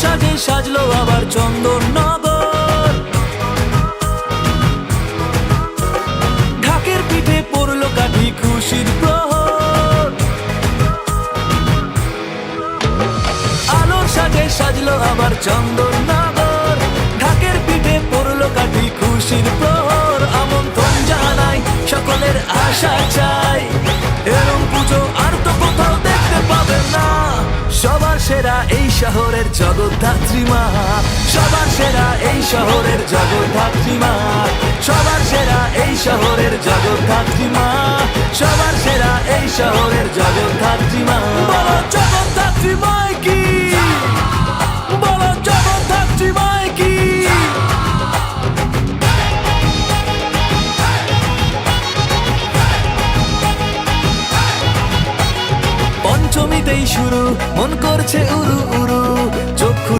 সাজে সাজলো আবার চন্দননগর, ঢাকের পিঠে পড়লো কাঠি খুশির প্রহর। আলোর সাজে সাজলো আবার চন্দননগর, ঢাকের পিঠে পড়লো কাঠি খুশির প্রহর। আমন্ত্রণ জানাই সকলের আশা চাই, এরম পুজো আর তো কোথাও দেখতে পাবেন না। সবার সেরা এই শহরের জগদ্ধাত্রী মা, সবার সেরা এই শহরের জগদ্ধাত্রী মা, সবার সেরা এই শহরের জগদ্ধাত্রী মা, সবার সেরা এই শহরের জগদ্ধাত্রী মা। বলো জগদ্ধাত্রী মা।